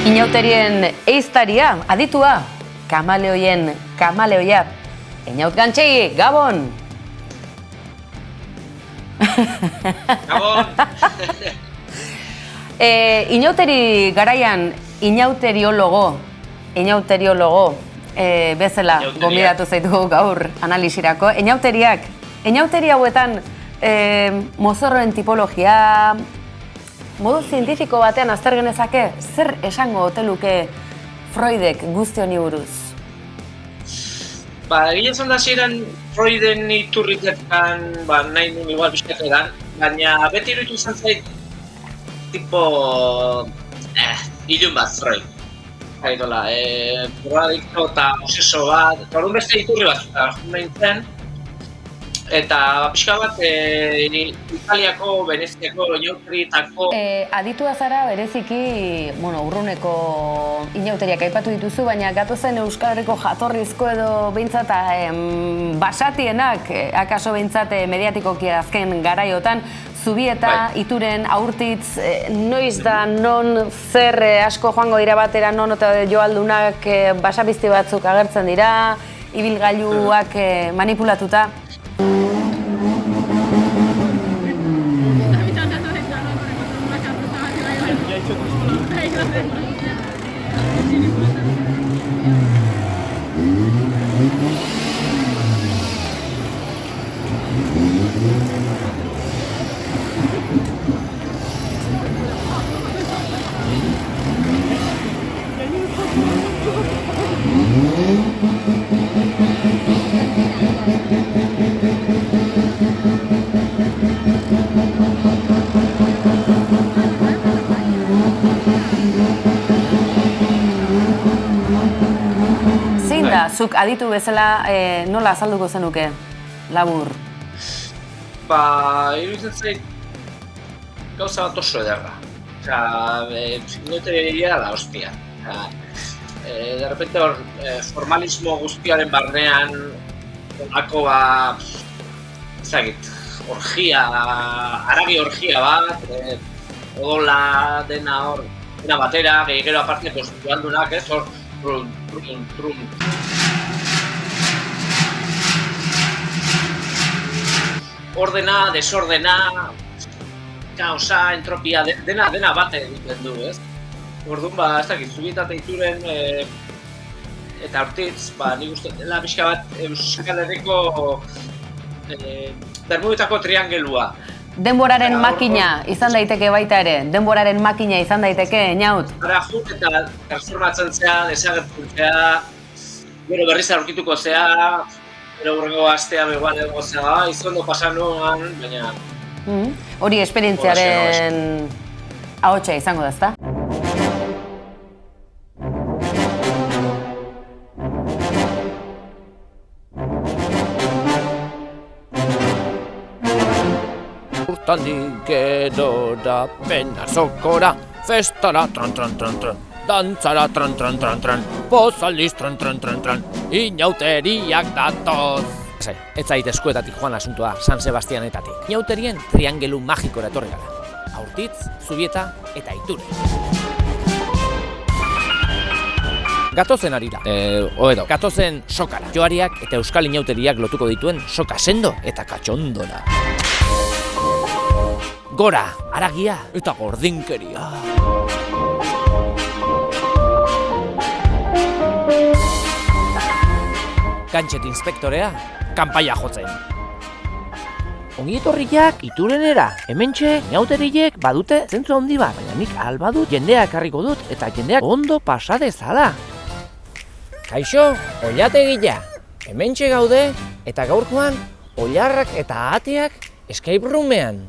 Inauterien eiztaria, aditua, kamaleoien kamaleoia. Inaut Gantxegi, Gabon! Gabon! Inauteri garaian, inauteriologo bezala gonbidatu zaitugu gaur analisirako. Inauteri hauetan mozorroen tipologia, modu zientifiko batean azter genezake, zer esango ote luke Freudek guzti honi buruz? Egin esan da ziren Freuden iturriketan, nahi nuen igual bizkat edan, baina beti iruditu izan zait tipo ilun bat Freud. Gaidola, drogadikto eta oseso bat, orduan beste iturri bat nahi zen, eta pixka bat Italiako, Veneziako, inauterietako... Aditua zara bereziki, urruneko inauteriak aipatu dituzu, baina gatozen Euskal Herriko jatorrizko edo behintzat basatienak, akaso behintzat mediatikoki azken garaiotan, Zubieta, Ituren, Aurtitz, noiz da non zer asko joango dira batera, non eta joaldunak basabizti batzuk agertzen dira, ibilgailuak manipulatuta. Zuk aditu bezala nola azalduko zenuke, labur? Iruditzen zait gauza bat oso ederra. Inauteria da hostia. De repente formalismo guztiaren barnean olako haragi orgia bat, odola dena batera, gero aparte joaldunak, hor trum. Ordena, desordena, kaosa, entropia, dena bate egiten du, ez? Orduan, ez dakit, Zubieta eta Ituren eta Aurtitz, nik uste dela pixka bat Euskal Herriko Bermudetako triangelua. Denboraren makina izan daiteke baita ere, denboraren makina izan daiteke, Inaut? Ara jut eta transformatzen zea, desagertzen zea, gero berriz aurkituko zea, gero hurrengo astea beguan egongo zea, izondo pasan nuen, baina... Hori esperientziaren ahotsa izango da, ezta? Urtandik edora pena sokora, festara tran, dantzara tran, pozaldiz tran, inauteriak datoz. Ez zait eskuetatik joan asuntoa San Sebastianetatik. Inauterien triangelu magikora etorri gara. Aurtitz, Zubieta eta Iture. Gatozen harira, gatozen sokara. Joariak eta euskal inauteriak lotuko dituen soka sendo eta katxondora. Gora, haragia eta gordinkeria. Gantxet inspektorea, kanpaia jotzen. Ongietorriak Iturenera, hementxe inauteriek badute zentzu handi bat, baina nik albadut jendea ekarriko dut eta jendeak ondo pasa dezala. Kaixo, oilategia, hementxe gaude eta gaurkoan oilarrak eta ateak escape roomean.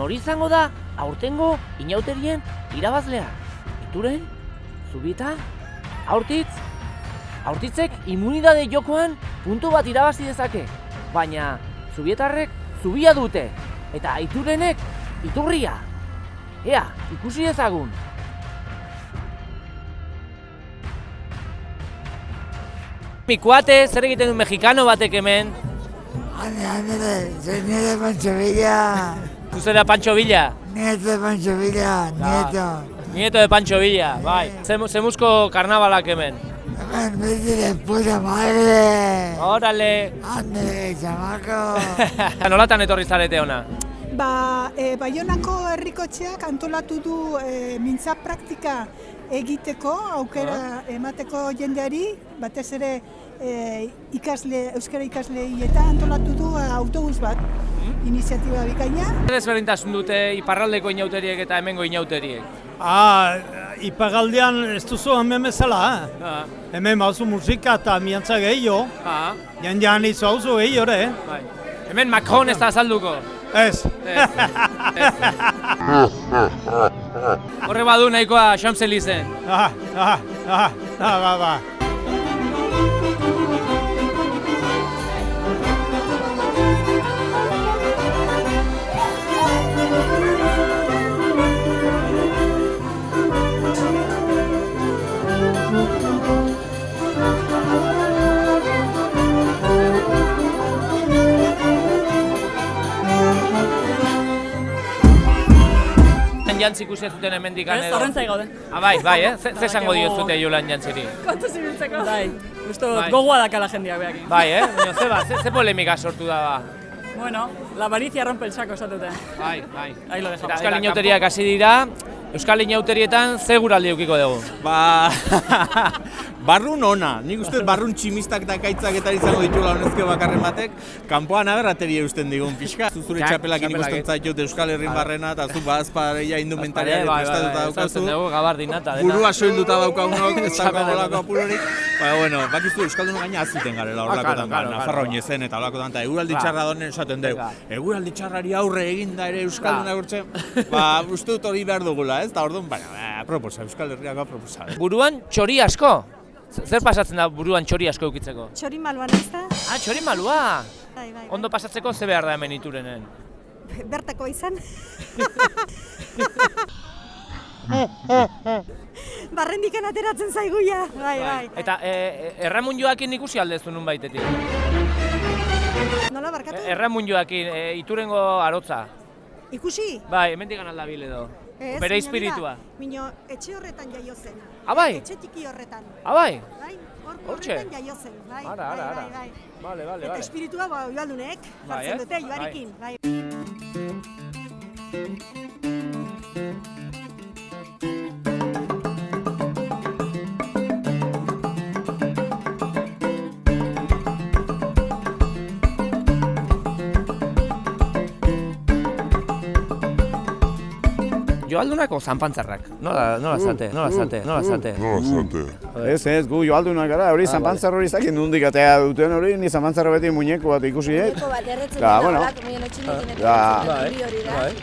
Nori izango da aurtengo inauterien irabazlea? Ituren? Zubieta? Aurtitz? Aurtitzek immunidade jokoan puntu bat irabazi dezake, baina Zubietarrek zubia dute, eta Iturenek iturria. Ea, ikusi ezagun. Mi kuate, zer egiten du mexikano batek hemen? Ande, soy nieto de Pancho Villa. Zuzera Pancho Villa? Nieto de Pancho Villa, nieto. Nieto de Pancho Villa, bai. Zemuzko karnabalak hemen. Hemen beti de puta madre. Órale. Ande, chamaco. Nolatan etorri zarete ona? Baionako herrikotxeak antolatu du mintza praktika egiteko, aukera emateko jendeari, batez ere euskara ikasleei eta antolatu du autobus bat, iniziatiba bikaina. Zer desberdintasun dute iparraldeko inauteriek eta hemengo inauteriek? Iparraldean ez duzu hemen bezala, hemen bauzu musika eta miantza gehiago, jendean izu hauzu gehiago, Bai. Hemen Macron ez da azalduko. Ez. Horre badu nahikoa Champs-Élysées. Ba. Jantzi ikusi ez zuten hemendik Ez, horrentzai gaude. Bai, Ze esango diozute Jolan Jantziri? Kontu zibiltzeko. Bai, gogoa dakala jendeak behakin. Bai, ze polemika sortu da ba? Bueno, la avaricia rompe el saco, esatute. Bai. Ahí lo dejamos. Euskal inauteriak hasi dira, Euskal inauterietan ze guraldi edukiko dugu? Barrun ona, nik uste barrun tximistak eta kaitzak eta izango ditula honezke bakarren batek, kanpoan agerrateri eusten digun pixka. Zuzure txapelak ikusten zaitut Euskal Herrin barrena eta zu bazpareia indumentariak prestatuta daukazu. Burua soilduta daukaunok, ez dagoelako apurorik. Bueno, bakizu Euskaldun gaina aziten garela horlakotan, Nafarroa oinezen eta horlakotan, eta eguraldi txarra donen esaten dugu. Eguraldi txarrari aurre eginda ere Euskaldun agurtzen, uste dut hori behar dugula, ez? Eta orduan, proposa, Euskal Herriako proposa. Buruan txori asko? Zer pasatzen da buruan txori asko eukitzeko? Txori maluan ez da? Txori malua! Bai. Ondo pasatzeko ze behar da hemen Iturenen? Bertako izan. Barrendikan ateratzen zaiguia. Bai. Eta Erramun Joakin ikusi aldezu nun baitetik? Nola barkatu? Erramun Joakin, Iturengo arotza. Ikusi? Bai, hemendik aldabil edo. Bere espiritua. Mino, etxe horretan jaio zen. Bai? Etxe txiki horretan. Bai? Bai, Hortxe? horretan jaio zen. Bai. Ara. Bale. Eta espiritua joaldunek jartzen dute, joarekin. Bai. Joaldunako zanpantzarrak. Nola zate? Ez, gu joaldunak gara, hori zanpantzar hori zakin nundik atea duten hori, ni zanpantzarra beti muñeko bat ikusi, Muñeko bat erretzen dira,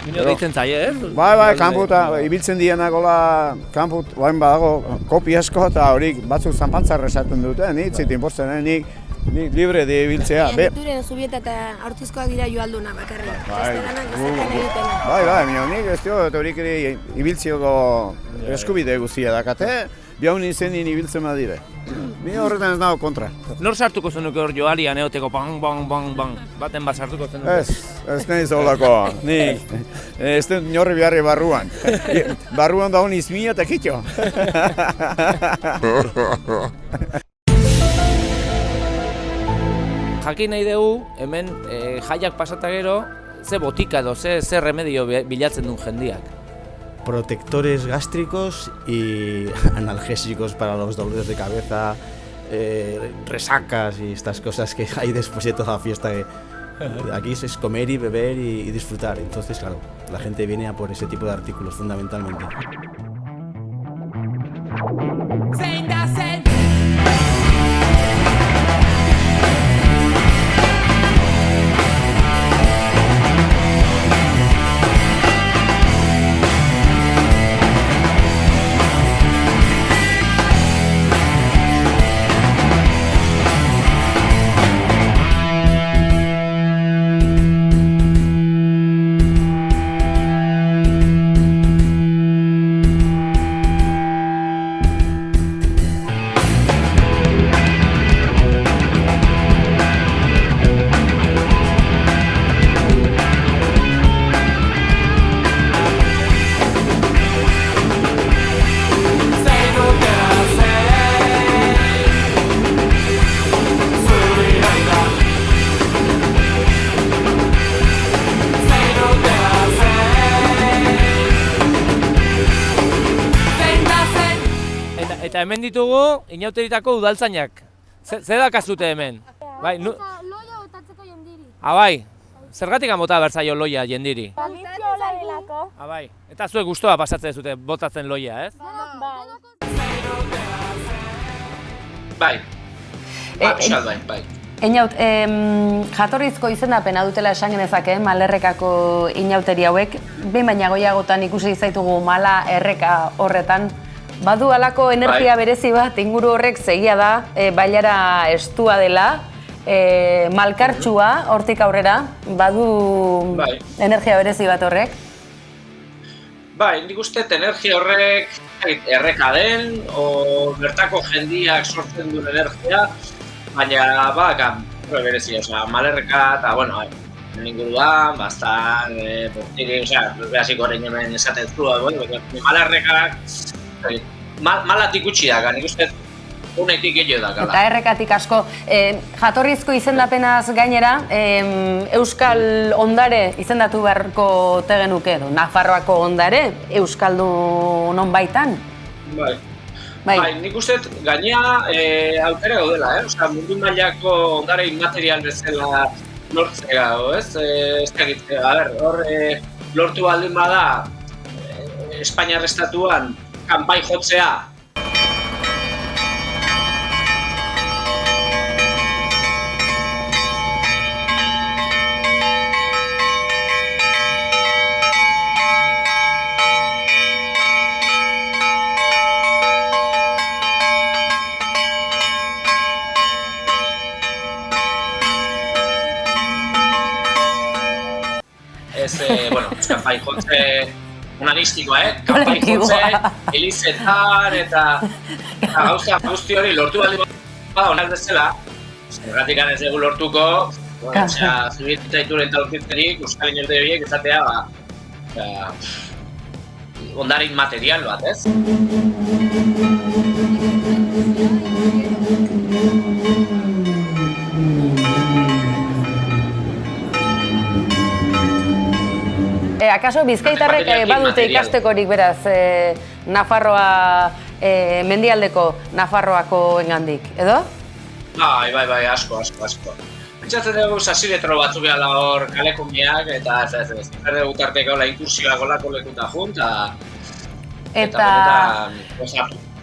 Mino deitzen zaie, ez? Bai, kanputa, ibiltzen dienak hola, kanput, bain badago, kopi asko eta hori batzuk zanpantzarra esaten dute, nik zitin posten, nik libre de ibiltzea. Ituren zubieta eta aurtizkoak dira joalduna bakarrik. Bai, nik ez dio, eta horik ibiltzioko eskubide guztia dakate, bihaun izenin ibiltzen badire. Ni horretan ez nago kontra. Nor sartuko zenuke hor joalian eoteko bang, baten bat sartuko zenuke? Ez nahiz holako, nik ez den norri beharri barruan. Barruan daun izmia eta kitxo. Jakin nahi dugu, hemen jaiak pasata gero, ze botika edo, ze remedio bilatzen duen jendiak. Protectores gástricos y analgésicos para los dolores de cabeza, resacas y estas cosas que hay después de toda la fiesta. Aquí es comer y beber y disfrutar, entonces claro, la gente viene a por ese tipo de artículos fundamentalmente. Eta hemen ditugu inauteritako udaltzainak. Zer dakazute hemen? Bai, loia botatzeko jendiri. Bai, zergatik bota bertzaio loia jendiri? Tradizio larelako. Bai, eta zuek gustoa pasatzen zute botatzen loia, ez? Bai. Bai. Einaut, jatorrizko izendapena dutela esan genezake, malerrekako inauteri hauek, behin baina goiagotan ikusi zaitugu mala erreka horretan, badu halako energia berezi bat, inguru horrek segia da, bailara estua dela, malkartsua hortik aurrera, badu energia berezi bat horrek? Bai, nik uste energia horrek erreka den, o bertako jendiak sortzen duen energia, baina berezi, malerreka eta, bueno, inguruan, bastan, portiri, behasiko horrein hemen esaten zua, malerrekak, malatik gutxi daka, nik uste unetik gehiago dakala. Eta errekatik asko, jatorrizko izendapenaz gainera, Euskal Ondare izendatu beharko tegenuke edo, Nafarroako Ondare, Euskaldunon baitan? Bai, nik uste gainea aukera gaudela, mundu mailako ondare inmaterial bezala lortzea, ez? Hor lortu baldin bada Espainiar estatuan kanpai jotzea. Kanpai jotze unanistikoa, kanpai jotze, elizetan eta gauza guzti hori lortu baldin bada onak bezala, zergatik ez dugu lortuko, zubietzita ituren eta urkitzerik, Euskal Inauteri horiek ezatea, ondare inmaterial bat, ez? Akaso Bizkaitarrek badute ikastekorik beraz Nafarroa, mendialdeko Nafarroako engandik, edo? Bai, asko. Pentsatzen dugu sasiletro batzuk gala hor kalekumiak eta ez dugu tarteko inkursioak olako lekuta junt,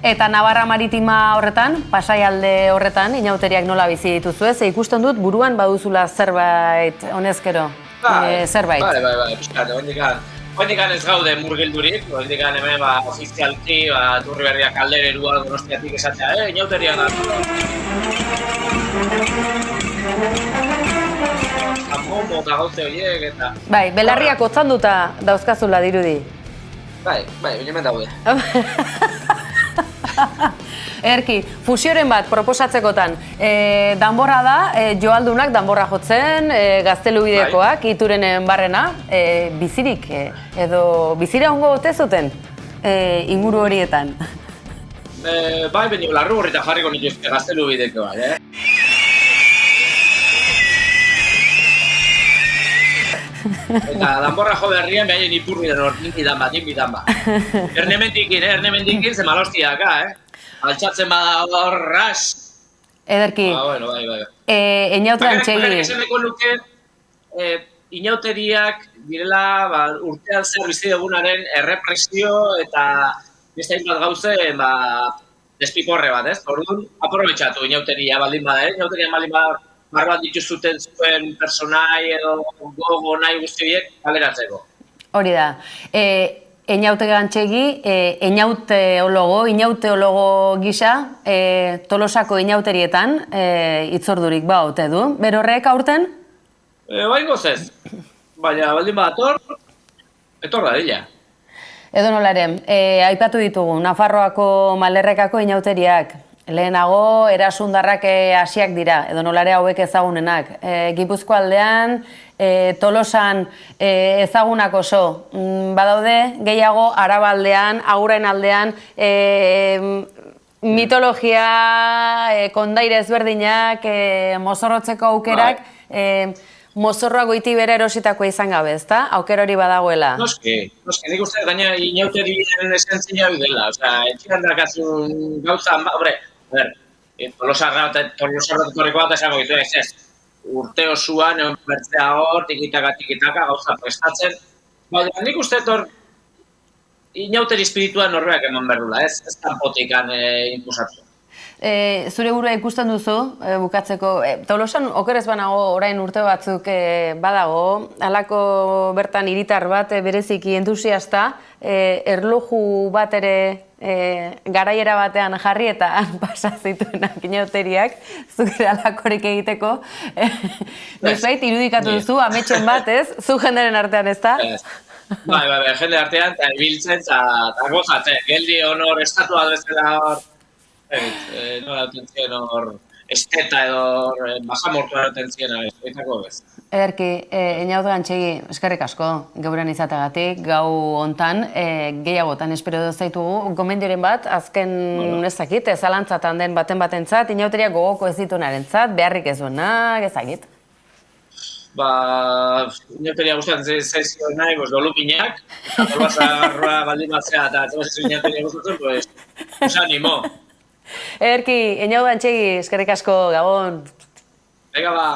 Eta Navarra Maritima horretan, Pasaialde horretan, inauteriak nola bizi dituzue, ze ikusten dut buruan baduzula zerbait honezkero. Zerbait. Bai, pixkat, oindikan ez gaude murgildurik, oindikan hemen ofizialki, Turri Berriak aldererua Donostiatik esatea, inauteria da. Jamombo eta gauze horiek eta... Bai, belarriak otzanduta dauzkazula dirudi. Bai, hemen daude. Erki, fusioren bat proposatzekotan, danborra da, joaldunak danborra jotzen, Gaztelubidekoak, Iturenen barrena, bizirik, edo bizira hongo ote zuten inguru horietan? Bai, baina larru horreta jarriko nituzke Gaztelubidekoak, Eta danborra jo berrien behaien ipurri den hor, ninbidan bat. Ernemendikin, ze malostiak, altxatzen bada hor, ras. Ederki, Bai. Inautran txegi. Esaneko nuke, inauteriak direla urtean zer bizi dugunaren errepresio eta beste hainbat gauzen despiporre bat, ez? Orduan, aprobetxatu inauteria baldin bada, inauteria baldin bada barruan dituzuten zuen personai edo gogo nahi guzti horiek kaleratzeko. Hori da. Einaute Gantxegi, inauteologo gisa, Tolosako inauterietan hitzordurik ote du. Berorrek aurten? Baingoz ez. Baina baldin bat etor da dila. Edo nolaren, aipatu ditugu, Nafarroako malerrekako inauteriak. Lehenago, erasundarrak hasiak dira, edo nolare hauek ezagunenak. Gipuzko aldean, Tolosan ezagunak oso. Badaude, gehiago, Arabaldean, Agurain aldean, mitologia, kondaire ezberdinak, mozorrotzeko aukerak, mozorroa goiti bera erositakoa izan gabe, ezta? Aukera hori badagoela. Noski, nik uste gaina inauterien esentzia hori dela, etxean dakazun gauza, Tolosarra torreko bat esango ditu, ez. Urte osuan, egon bertzea hor, tikitaka, gauza prestatzen. Baina nik uste hor, inauteri espiritua norbeak eman behar dula, ez kanpotikan inpusatu. Zure burua ikusten duzu, bukatzeko, Tolosan okerez banago orain urte batzuk badago, halako bertan hiritar bat bereziki entusiasta, erloju bat ere garaiera batean jarri eta pasa zituenak inauteriak, zure halakorik egiteko, bezbait irudikatu duzu, ametxen bat, ez? Zu jenderen artean, ez da? Bai, jende artean, eta ibiltzen, eta gozatzen, geldi honor, estatua bezala hor, nola duten zien hor, esteta edo basamortua duten zien, ezako bez. Ederki, Einaut Gantxegi, eskerrik asko, geuren izategatik, gau hontan, gehiagotan espero zaitugu, gomendioren bat, azken ezakit, zalantzatan den batentzat, inauteriak gogoko ez ditunarentzat, beharrik ez duenak, ezakit. Inauteria gustatzen zaizio nahi, dolupinak, eta Tolosarroa baldin batzea, eta ez inauteria gustatzen, pues animo. Ederki, Einaut Gantxegi, eskerrik asko, Gabon. Ega ba.